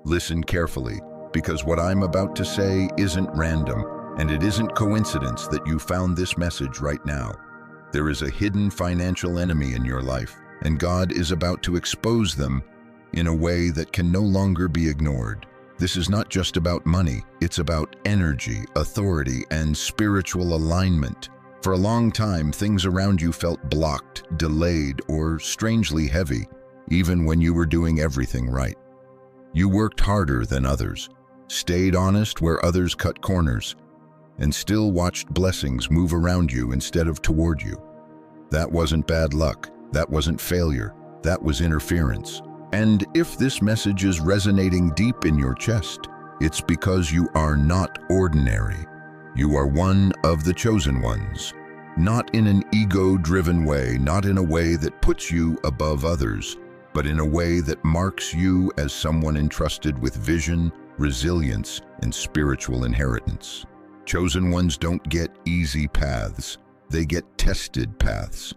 Listen carefully, because what I'm about to say isn't random, and it isn't coincidence that you found this message right now. There is a hidden financial enemy in your life, and God is about to expose them in a way that can no longer be ignored. This is not just about money, it's about energy, authority, and spiritual alignment. For a long time, things around you felt blocked, delayed, or strangely heavy, even when you were doing everything right. You worked harder than others, stayed honest where others cut corners, and still watched blessings move around you instead of toward you. That wasn't bad luck, that wasn't failure, that was interference. And if this message is resonating deep in your chest, it's because you are not ordinary. You are one of the chosen ones. Not in an ego-driven way, not in a way that puts you above others, but in a way that marks you as someone entrusted with vision, resilience, and spiritual inheritance. Chosen ones don't get easy paths, they get tested paths.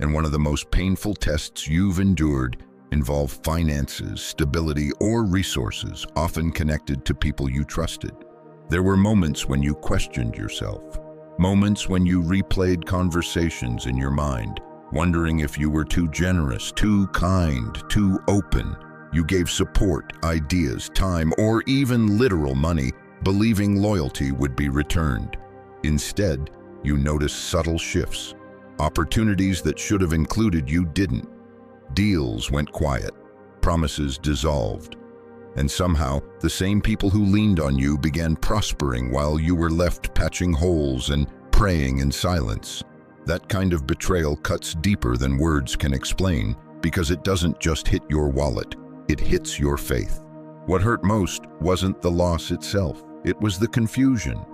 And one of the most painful tests you've endured involve finances, stability, or resources, often connected to people you trusted. There were moments when you questioned yourself, moments when you replayed conversations in your mind, wondering if you were too generous, too kind, too open. You gave support, ideas, time, or even literal money, believing loyalty would be returned. Instead, you noticed subtle shifts. Opportunities that should have included you didn't. Deals went quiet, promises dissolved, and somehow the same people who leaned on you began prospering while you were left patching holes and praying in silence. That kind of betrayal cuts deeper than words can explain, because it doesn't just hit your wallet, it hits your faith. What hurt most wasn't the loss itself, it was the confusion.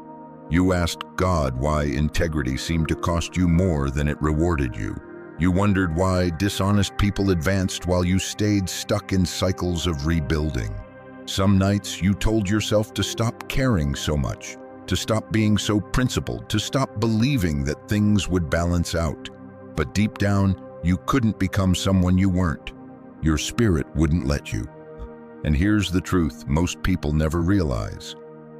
You asked God why integrity seemed to cost you more than it rewarded you. You wondered why dishonest people advanced while you stayed stuck in cycles of rebuilding. Some nights you told yourself to stop caring so much, to stop being so principled, to stop believing that things would balance out. But deep down, you couldn't become someone you weren't. Your spirit wouldn't let you. And here's the truth most people never realize.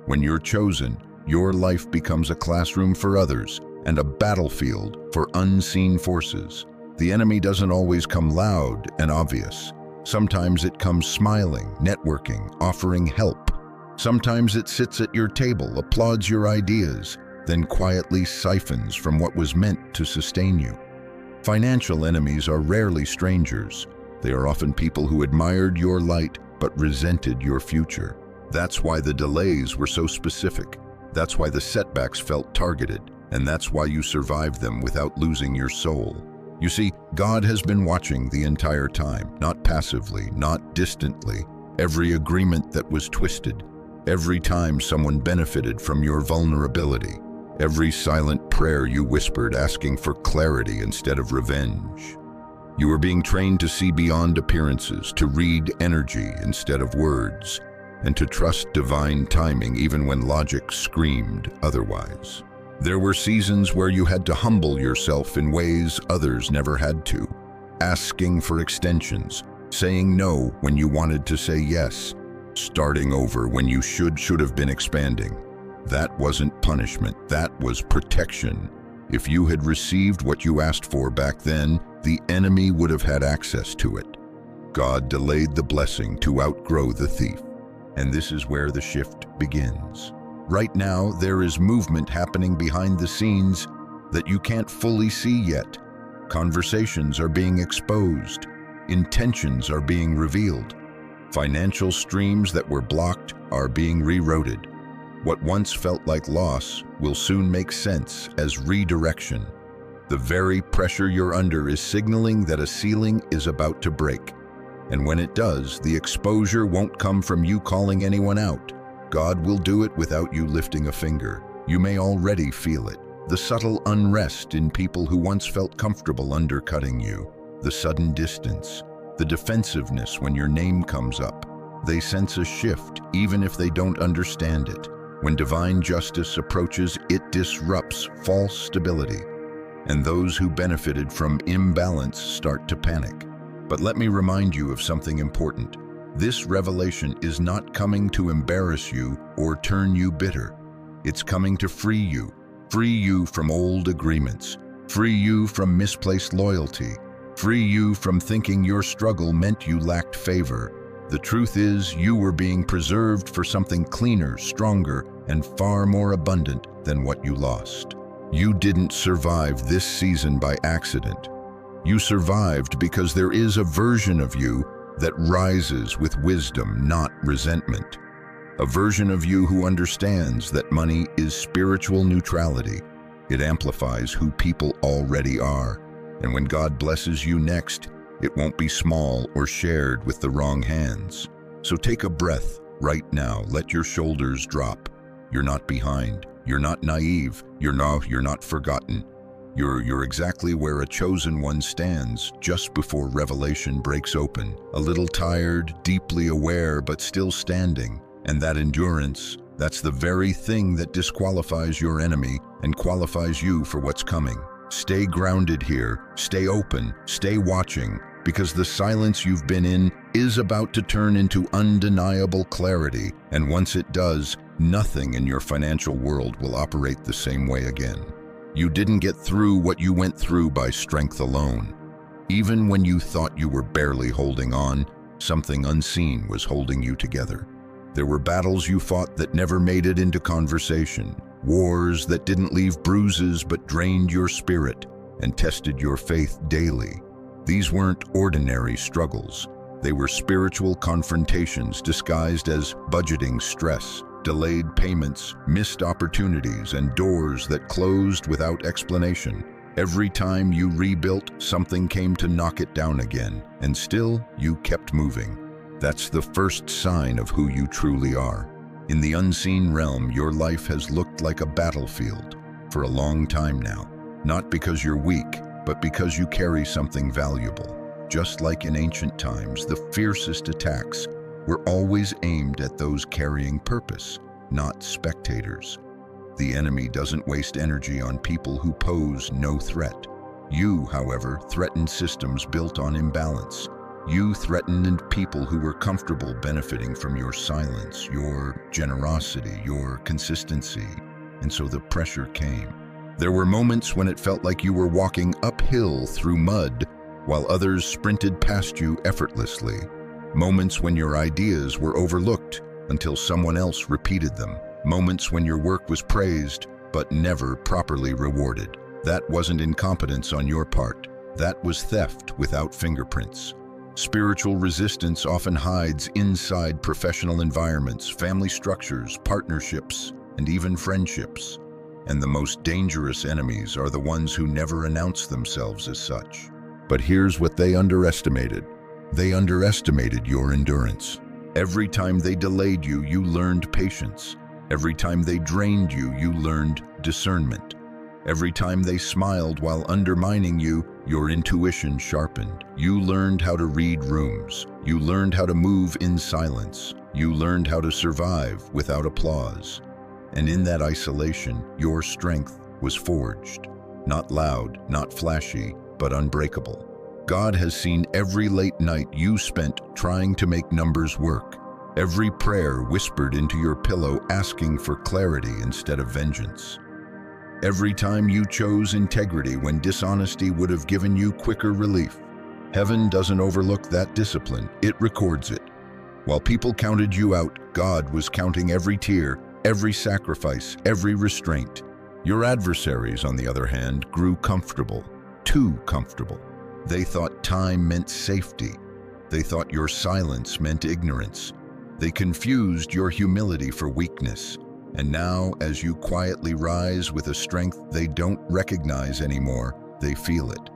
When you're chosen, your life becomes a classroom for others and a battlefield for unseen forces. The enemy doesn't always come loud and obvious. Sometimes it comes smiling, networking, offering help. Sometimes it sits at your table, applauds your ideas, then quietly siphons from what was meant to sustain you. Financial enemies are rarely strangers. They are often people who admired your light but resented your future. That's why the delays were so specific. That's why the setbacks felt targeted. And that's why you survived them without losing your soul. You see, God has been watching the entire time, not passively, not distantly. Every agreement that was twisted, every time someone benefited from your vulnerability, every silent prayer you whispered asking for clarity instead of revenge. You were being trained to see beyond appearances, to read energy instead of words, and to trust divine timing even when logic screamed otherwise. There were seasons where you had to humble yourself in ways others never had to, asking for extensions, saying no when you wanted to say yes, starting over when you should have been expanding. That wasn't punishment, that was protection. If you had received what you asked for back then, the enemy would have had access to it. God delayed the blessing to outgrow the thief. And this is where the shift begins. Right now, there is movement happening behind the scenes that you can't fully see yet. Conversations are being exposed. Intentions are being revealed. Financial streams that were blocked are being rerouted. What once felt like loss will soon make sense as redirection. The very pressure you're under is signaling that a ceiling is about to break. And when it does, the exposure won't come from you calling anyone out. God will do it without you lifting a finger. You may already feel it. The subtle unrest in people who once felt comfortable undercutting you. The sudden distance. The defensiveness when your name comes up. They sense a shift, even if they don't understand it. When divine justice approaches, it disrupts false stability. And those who benefited from imbalance start to panic. But let me remind you of something important. This revelation is not coming to embarrass you or turn you bitter. It's coming to free you from old agreements, free you from misplaced loyalty, free you from thinking your struggle meant you lacked favor. The truth is, you were being preserved for something cleaner, stronger, and far more abundant than what you lost. You didn't survive this season by accident. You survived because there is a version of you that rises with wisdom, not resentment. A version of you who understands that money is spiritual neutrality. It amplifies who people already are. And when God blesses you next, it won't be small or shared with the wrong hands. So take a breath right now. Let your shoulders drop. You're not behind. You're not naive. You're not forgotten. You're exactly where a chosen one stands just before revelation breaks open. A little tired, deeply aware, but still standing. And that endurance, that's the very thing that disqualifies your enemy and qualifies you for what's coming. Stay grounded here, stay open, stay watching, because the silence you've been in is about to turn into undeniable clarity, and once it does, nothing in your financial world will operate the same way again. You didn't get through what you went through by strength alone. Even when you thought you were barely holding on, something unseen was holding you together. There were battles you fought that never made it into conversation, wars that didn't leave bruises but drained your spirit and tested your faith daily. These weren't ordinary struggles. They were spiritual confrontations disguised as budgeting stress, delayed payments, missed opportunities, and doors that closed without explanation. Every time you rebuilt, something came to knock it down again, and still you kept moving. That's the first sign of who you truly are. In the unseen realm, your life has looked like a battlefield for a long time now, not because you're weak, but because you carry something valuable. Just like in ancient times, the fiercest attacks were always aimed at those carrying purpose, not spectators. The enemy doesn't waste energy on people who pose no threat. You, however, threaten systems built on imbalance. You threatened people who were comfortable benefiting from your silence, your generosity, your consistency, and so the pressure came. There were moments when it felt like you were walking uphill through mud while others sprinted past you effortlessly. Moments when your ideas were overlooked until someone else repeated them. Moments when your work was praised but never properly rewarded. That wasn't incompetence on your part. That was theft without fingerprints. Spiritual resistance often hides inside professional environments, family structures, partnerships, and even friendships. And the most dangerous enemies are the ones who never announce themselves as such. But here's what they underestimated. They underestimated your endurance. Every time they delayed you, you learned patience. Every time they drained you, you learned discernment. Every time they smiled while undermining you, your intuition sharpened. You learned how to read rooms. You learned how to move in silence. You learned how to survive without applause. And in that isolation, your strength was forged. Not loud, not flashy, but unbreakable. God has seen every late night you spent trying to make numbers work. Every prayer whispered into your pillow asking for clarity instead of vengeance. Every time you chose integrity when dishonesty would have given you quicker relief. Heaven doesn't overlook that discipline, it records it. While people counted you out, God was counting every tear, every sacrifice, every restraint. Your adversaries, on the other hand, grew comfortable, too comfortable. They thought time meant safety. They thought your silence meant ignorance. They confused your humility for weakness. And now, as you quietly rise with a strength they don't recognize anymore, they feel it.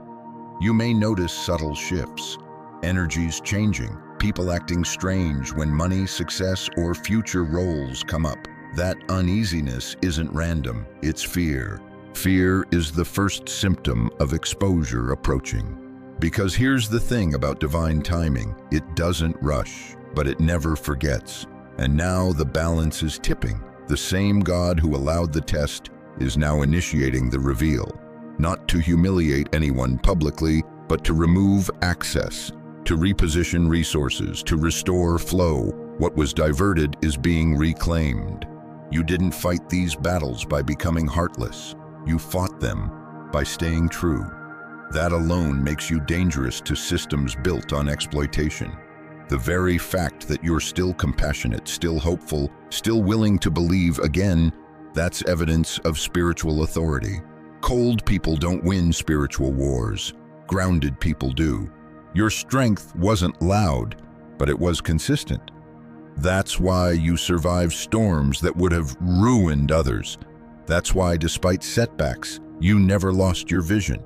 You may notice subtle shifts, energies changing, people acting strange when money, success, or future roles come up. That uneasiness isn't random, it's fear. Fear is the first symptom of exposure approaching. Because here's the thing about divine timing, it doesn't rush, but it never forgets. And now the balance is tipping. The same God who allowed the test is now initiating the reveal, not to humiliate anyone publicly, but to remove access, to reposition resources, to restore flow. What was diverted is being reclaimed. You didn't fight these battles by becoming heartless. You fought them by staying true. That alone makes you dangerous to systems built on exploitation. The very fact that you're still compassionate, still hopeful, still willing to believe again, that's evidence of spiritual authority. Cold people don't win spiritual wars. Grounded people do. Your strength wasn't loud, but it was consistent. That's why you survived storms that would have ruined others. That's why, despite setbacks, you never lost your vision.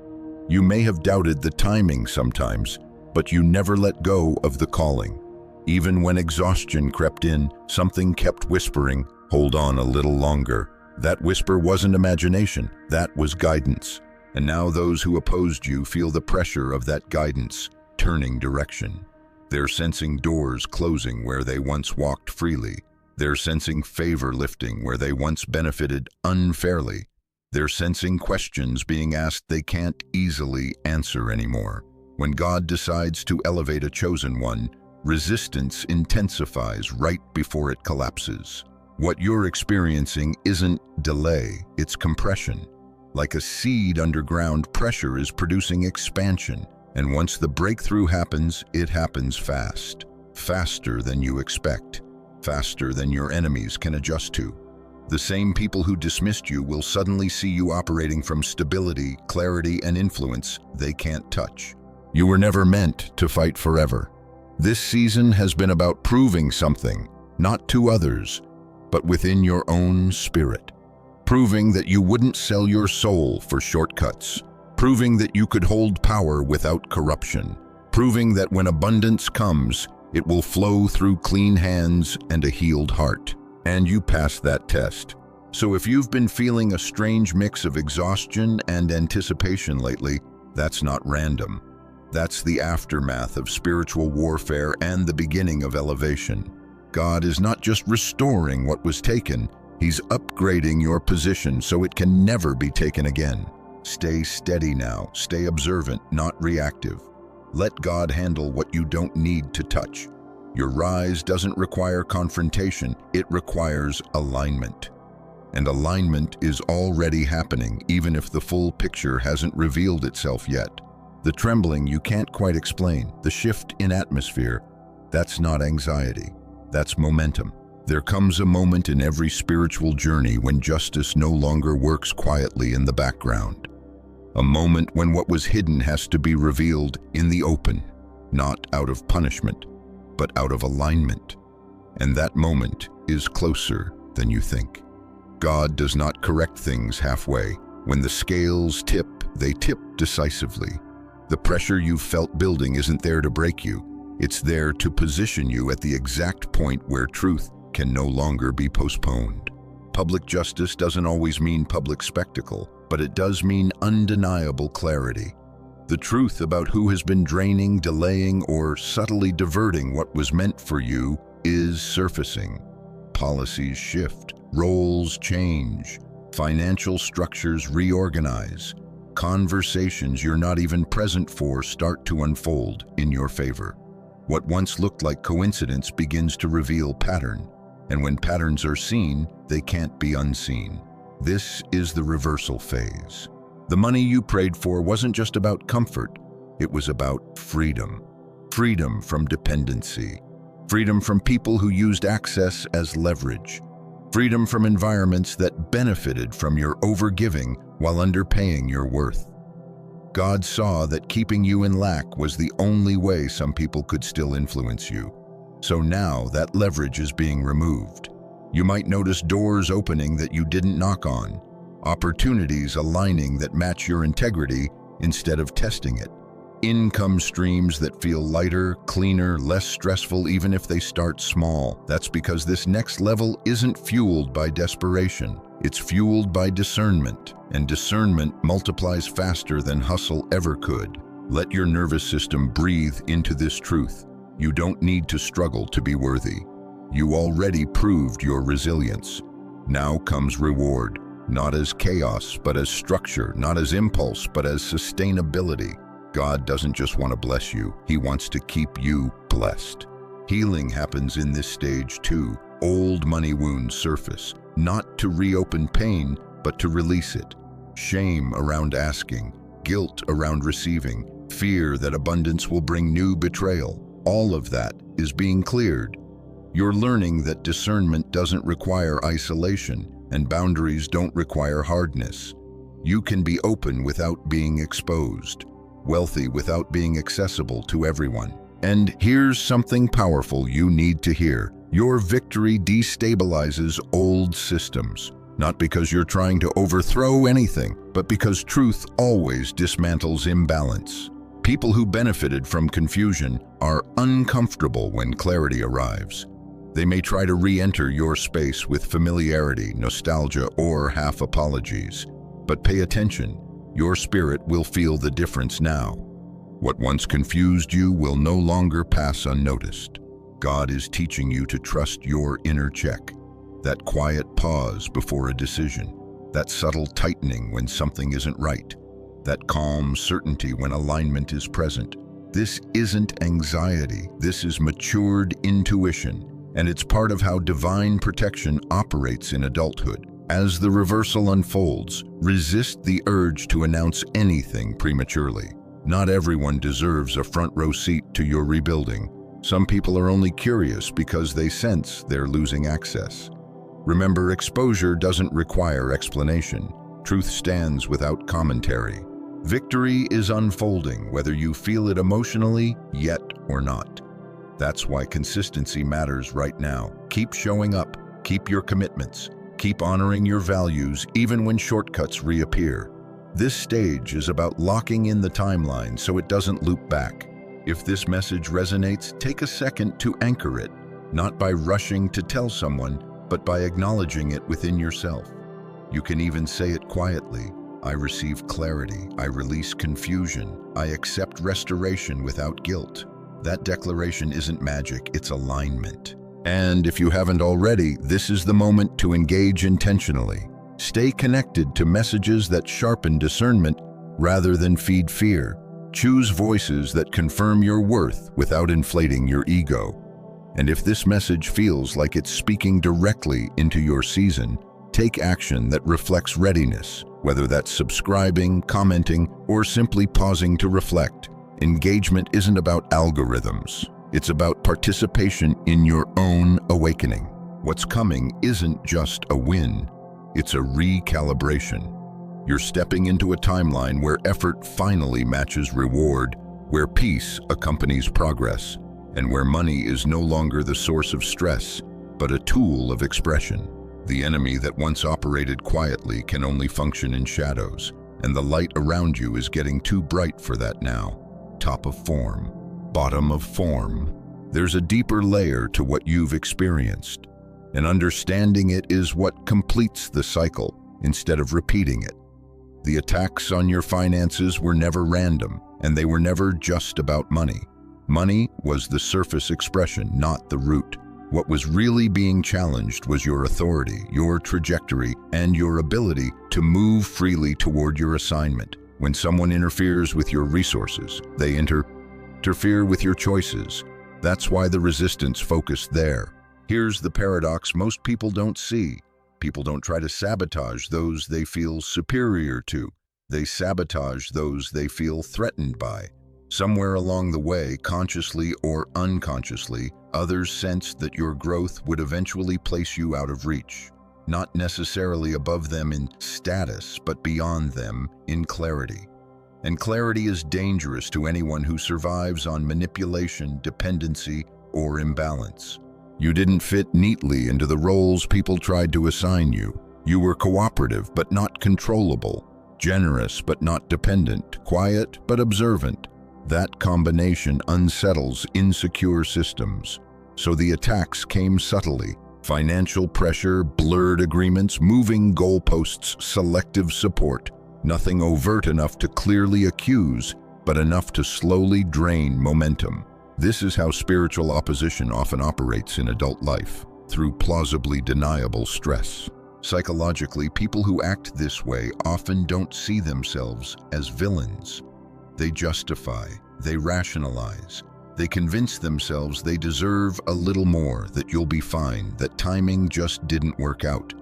You may have doubted the timing sometimes, but you never let go of the calling. Even when exhaustion crept in, something kept whispering, "Hold on a little longer." That whisper wasn't imagination, that was guidance. And now those who opposed you feel the pressure of that guidance, turning direction. They're sensing doors closing where they once walked freely. They're sensing favor lifting where they once benefited unfairly. They're sensing questions being asked they can't easily answer anymore. When God decides to elevate a chosen one, resistance intensifies right before it collapses. What you're experiencing isn't delay, it's compression. Like a seed underground, pressure is producing expansion. And once the breakthrough happens, it happens fast. Faster than you expect. Faster than your enemies can adjust to. The same people who dismissed you will suddenly see you operating from stability, clarity, and influence they can't touch. You were never meant to fight forever. This season has been about proving something, not to others, but within your own spirit. Proving that you wouldn't sell your soul for shortcuts. Proving that you could hold power without corruption. Proving that when abundance comes, it will flow through clean hands and a healed heart. And you passed that test. So if you've been feeling a strange mix of exhaustion and anticipation lately, that's not random. That's the aftermath of spiritual warfare and the beginning of elevation. God is not just restoring what was taken, He's upgrading your position so it can never be taken again. Stay steady now, stay observant, not reactive. Let God handle what you don't need to touch. Your rise doesn't require confrontation, it requires alignment. And alignment is already happening, even if the full picture hasn't revealed itself yet. The trembling you can't quite explain, the shift in atmosphere, that's not anxiety, that's momentum. There comes a moment in every spiritual journey when justice no longer works quietly in the background. A moment when what was hidden has to be revealed in the open, not out of punishment, but out of alignment. And that moment is closer than you think. God does not correct things halfway. When the scales tip, they tip decisively. The pressure you've felt building isn't there to break you. It's there to position you at the exact point where truth can no longer be postponed. Public justice doesn't always mean public spectacle, but it does mean undeniable clarity. The truth about who has been draining, delaying, or subtly diverting what was meant for you is surfacing. Policies shift, roles change, financial structures reorganize. Conversations you're not even present for start to unfold in your favor. What once looked like coincidence begins to reveal pattern, and when patterns are seen, they can't be unseen. This is the reversal phase. The money you prayed for wasn't just about comfort, it was about freedom. Freedom from dependency. Freedom from people who used access as leverage. Freedom from environments that benefited from your overgiving while underpaying your worth. God saw that keeping you in lack was the only way some people could still influence you. So now that leverage is being removed. You might notice doors opening that you didn't knock on, opportunities aligning that match your integrity instead of testing it. Income streams that feel lighter, cleaner, less stressful even if they start small. That's because this next level isn't fueled by desperation. It's fueled by discernment, and discernment multiplies faster than hustle ever could. Let your nervous system breathe into this truth. You don't need to struggle to be worthy. You already proved your resilience. Now comes reward, not as chaos, but as structure, not as impulse, but as sustainability. God doesn't just want to bless you, He wants to keep you blessed. Healing happens in this stage too. Old money wounds surface, not to reopen pain, but to release it. Shame around asking, guilt around receiving, fear that abundance will bring new betrayal. All of that is being cleared. You're learning that discernment doesn't require isolation, and boundaries don't require hardness. You can be open without being exposed, wealthy without being accessible to everyone. And here's something powerful you need to hear. Your victory destabilizes old systems, not because you're trying to overthrow anything, but because truth always dismantles imbalance. People who benefited from confusion are uncomfortable when clarity arrives. They may try to re-enter your space with familiarity, nostalgia, or half apologies. But pay attention, your spirit will feel the difference now. What once confused you will no longer pass unnoticed. God is teaching you to trust your inner check, that quiet pause before a decision, that subtle tightening when something isn't right, that calm certainty when alignment is present. This isn't anxiety, this is matured intuition, and it's part of how divine protection operates in adulthood. As the reversal unfolds, resist the urge to announce anything prematurely. Not everyone deserves a front row seat to your rebuilding. Some people are only curious because they sense they're losing access. Remember, exposure doesn't require explanation. Truth stands without commentary. Victory is unfolding, whether you feel it emotionally yet or not. That's why consistency matters right now. Keep showing up, keep your commitments, keep honoring your values even when shortcuts reappear. This stage is about locking in the timeline so it doesn't loop back. If this message resonates, take a second to anchor it, not by rushing to tell someone, but by acknowledging it within yourself. You can even say it quietly. I receive clarity, I release confusion, I accept restoration without guilt. That declaration isn't magic, it's alignment. And if you haven't already, this is the moment to engage intentionally. Stay connected to messages that sharpen discernment rather than feed fear. Choose voices that confirm your worth without inflating your ego. And if this message feels like it's speaking directly into your season, take action that reflects readiness, whether that's subscribing, commenting, or simply pausing to reflect. Engagement isn't about algorithms. It's about participation in your own awakening. What's coming isn't just a win, it's a recalibration. You're stepping into a timeline where effort finally matches reward, where peace accompanies progress, and where money is no longer the source of stress, but a tool of expression. The enemy that once operated quietly can only function in shadows, and the light around you is getting too bright for that now. Top of form, bottom of form. There's a deeper layer to what you've experienced, and understanding it is what completes the cycle instead of repeating it. The attacks on your finances were never random, and they were never just about money. Money was the surface expression, not the root. What was really being challenged was your authority, your trajectory, and your ability to move freely toward your assignment. When someone interferes with your resources, they interfere with your choices. That's why the resistance focused there. Here's the paradox most people don't see. People don't try to sabotage those they feel superior to. They sabotage those they feel threatened by. Somewhere along the way, consciously or unconsciously, others sensed that your growth would eventually place you out of reach. Not necessarily above them in status, but beyond them in clarity. And clarity is dangerous to anyone who survives on manipulation, dependency, or imbalance. You didn't fit neatly into the roles people tried to assign you. You were cooperative but not controllable, generous but not dependent, quiet but observant. That combination unsettles insecure systems. So the attacks came subtly. Financial pressure, blurred agreements, moving goalposts, selective support. Nothing overt enough to clearly accuse, but enough to slowly drain momentum. This is how spiritual opposition often operates in adult life, through plausibly deniable stress. Psychologically, people who act this way often don't see themselves as villains. They justify, they rationalize, they convince themselves they deserve a little more, that you'll be fine, that timing just didn't work out.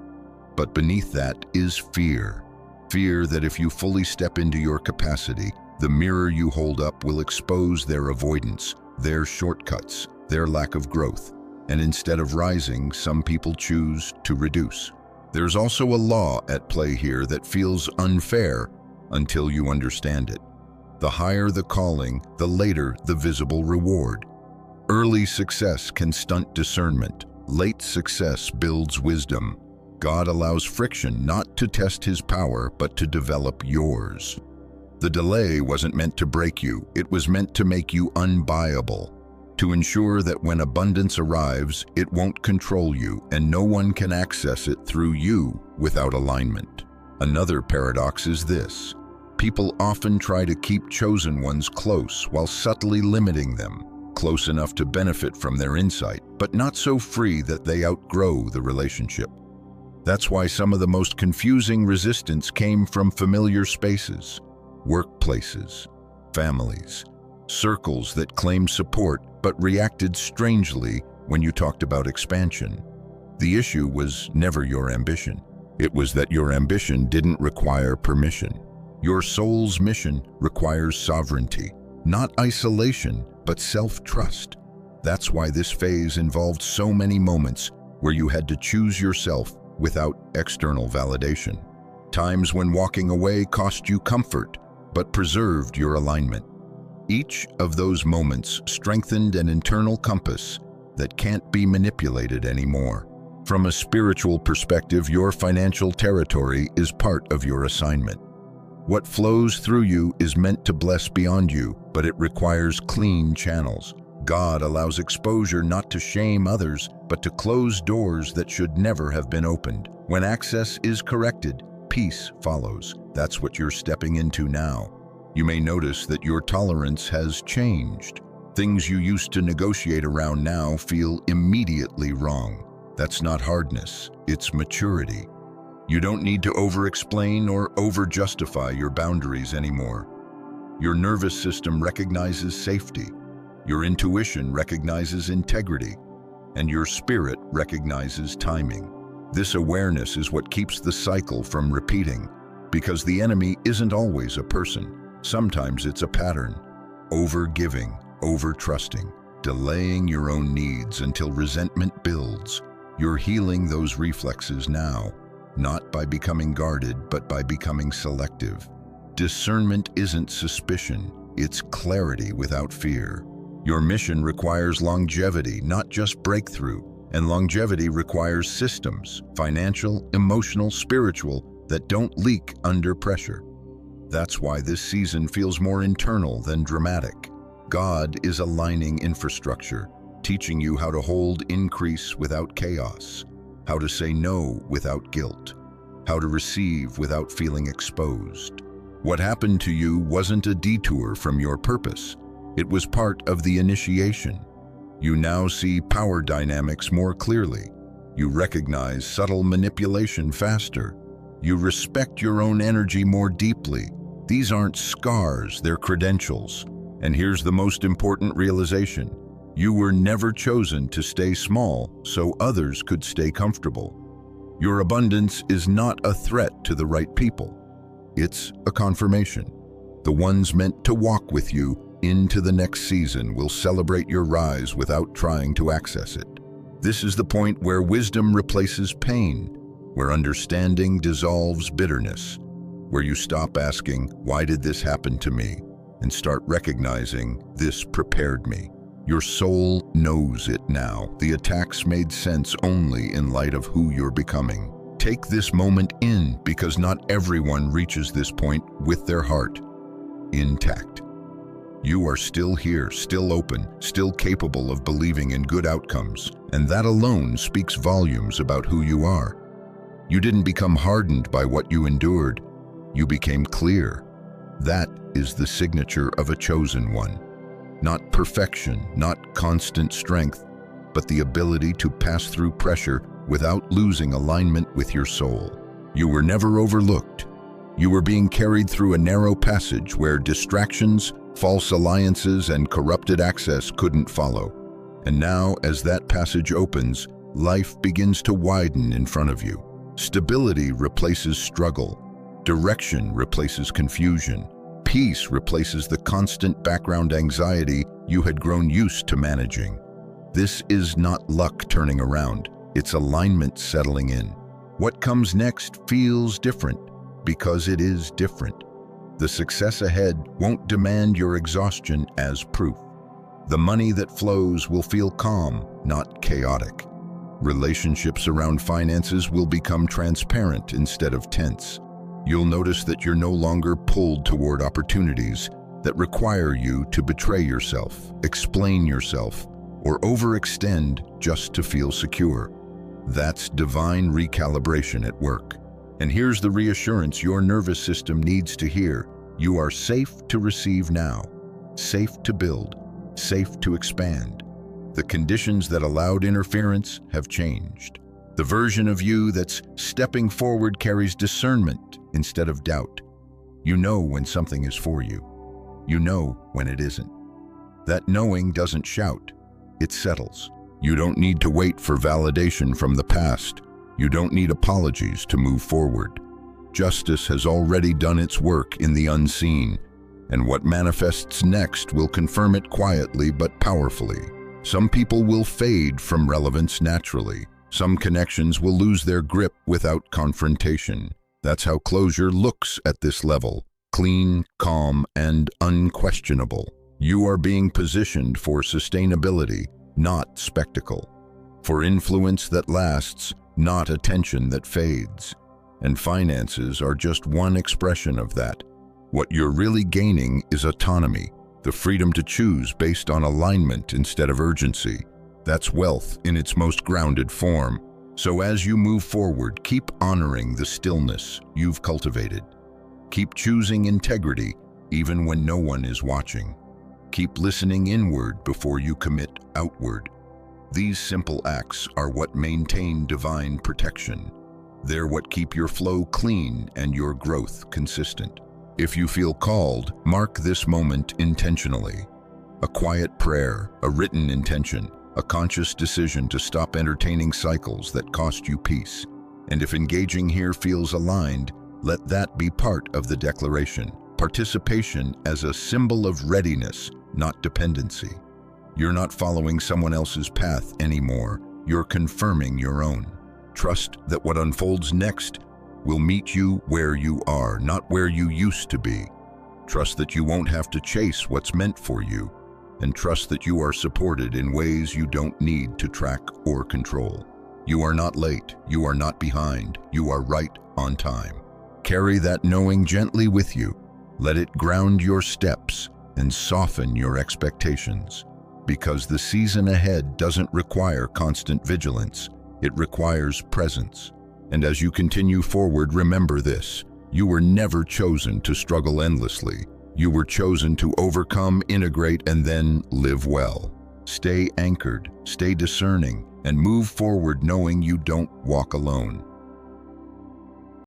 But beneath that is fear. Fear that if you fully step into your capacity, the mirror you hold up will expose their avoidance, their shortcuts, their lack of growth. And instead of rising, some people choose to reduce. There's also a law at play here that feels unfair until you understand it. The higher the calling, the later the visible reward. Early success can stunt discernment. Late success builds wisdom. God allows friction not to test his power, but to develop yours. The delay wasn't meant to break you, it was meant to make you unbuyable, to ensure that when abundance arrives, it won't control you and no one can access it through you without alignment. Another paradox is this. People often try to keep chosen ones close while subtly limiting them, close enough to benefit from their insight, but not so free that they outgrow the relationship. That's why some of the most confusing resistance came from familiar spaces, workplaces, families, circles that claimed support but reacted strangely when you talked about expansion. The issue was never your ambition. It was that your ambition didn't require permission. Your soul's mission requires sovereignty, not isolation, but self-trust. That's why this phase involved so many moments where you had to choose yourself without external validation. Times when walking away cost you comfort, but preserved your alignment. Each of those moments strengthened an internal compass that can't be manipulated anymore. From a spiritual perspective, your financial territory is part of your assignment. What flows through you is meant to bless beyond you, but it requires clean channels. God allows exposure not to shame others, but to close doors that should never have been opened. When access is corrected, peace follows. That's what you're stepping into now. You may notice that your tolerance has changed. Things you used to negotiate around now feel immediately wrong. That's not hardness, it's maturity. You don't need to over-explain or over-justify your boundaries anymore. Your nervous system recognizes safety, your intuition recognizes integrity, and your spirit recognizes timing. This awareness is what keeps the cycle from repeating, because the enemy isn't always a person. Sometimes it's a pattern. Over-giving, over-trusting, delaying your own needs until resentment builds. You're healing those reflexes now. Not by becoming guarded, but by becoming selective. Discernment isn't suspicion, it's clarity without fear. Your mission requires longevity, not just breakthrough, and longevity requires systems, financial, emotional, spiritual, that don't leak under pressure. That's why this season feels more internal than dramatic. God is aligning infrastructure, teaching you how to hold increase without chaos, how to say no without guilt, how to receive without feeling exposed. What happened to you wasn't a detour from your purpose. It was part of the initiation. You now see power dynamics more clearly. You recognize subtle manipulation faster. You respect your own energy more deeply. These aren't scars, they're credentials. And here's the most important realization. You were never chosen to stay small so others could stay comfortable. Your abundance is not a threat to the right people. It's a confirmation. The ones meant to walk with you into the next season will celebrate your rise without trying to access it. This is the point where wisdom replaces pain, where understanding dissolves bitterness, where you stop asking, "Why did this happen to me?" and start recognizing, "This prepared me." Your soul knows it now. The attacks made sense only in light of who you're becoming. Take this moment in, because not everyone reaches this point with their heart intact. You are still here, still open, still capable of believing in good outcomes, and that alone speaks volumes about who you are. You didn't become hardened by what you endured. You became clear. That is the signature of a chosen one. Not perfection, not constant strength, but the ability to pass through pressure without losing alignment with your soul. You were never overlooked. You were being carried through a narrow passage where distractions, false alliances, and corrupted access couldn't follow. And now, as that passage opens, life begins to widen in front of you. Stability replaces struggle. Direction replaces confusion. Peace replaces the constant background anxiety you had grown used to managing. This is not luck turning around, it's alignment settling in. What comes next feels different because it is different. The success ahead won't demand your exhaustion as proof. The money that flows will feel calm, not chaotic. Relationships around finances will become transparent instead of tense. You'll notice that you're no longer pulled toward opportunities that require you to betray yourself, explain yourself, or overextend just to feel secure. That's divine recalibration at work. And here's the reassurance your nervous system needs to hear. You are safe to receive now, safe to build, safe to expand. The conditions that allowed interference have changed. The version of you that's stepping forward carries discernment instead of doubt. You know when something is for you. You know when it isn't. That knowing doesn't shout, it settles. You don't need to wait for validation from the past. You don't need apologies to move forward. Justice has already done its work in the unseen, and what manifests next will confirm it quietly but powerfully. Some people will fade from relevance naturally. Some connections will lose their grip without confrontation. That's how closure looks at this level: clean, calm, and unquestionable. You are being positioned for sustainability, not spectacle. For influence that lasts, not attention that fades. And finances are just one expression of that. What you're really gaining is autonomy, the freedom to choose based on alignment instead of urgency. That's wealth in its most grounded form. So as you move forward, keep honoring the stillness you've cultivated. Keep choosing integrity even when no one is watching. Keep listening inward before you commit outward. These simple acts are what maintain divine protection. They're what keep your flow clean and your growth consistent. If you feel called, mark this moment intentionally. A quiet prayer, a written intention, a conscious decision to stop entertaining cycles that cost you peace. And if engaging here feels aligned, let that be part of the declaration. Participation as a symbol of readiness, not dependency. You're not following someone else's path anymore. You're confirming your own. Trust that what unfolds next will meet you where you are, not where you used to be. Trust that you won't have to chase what's meant for you, and trust that you are supported in ways you don't need to track or control. You are not late. You are not behind. You are right on time. Carry that knowing gently with you. Let it ground your steps and soften your expectations. Because the season ahead doesn't require constant vigilance, it requires presence. And as you continue forward, remember this: you were never chosen to struggle endlessly. You were chosen to overcome, integrate, and then live well. Stay anchored, stay discerning, and move forward knowing you don't walk alone.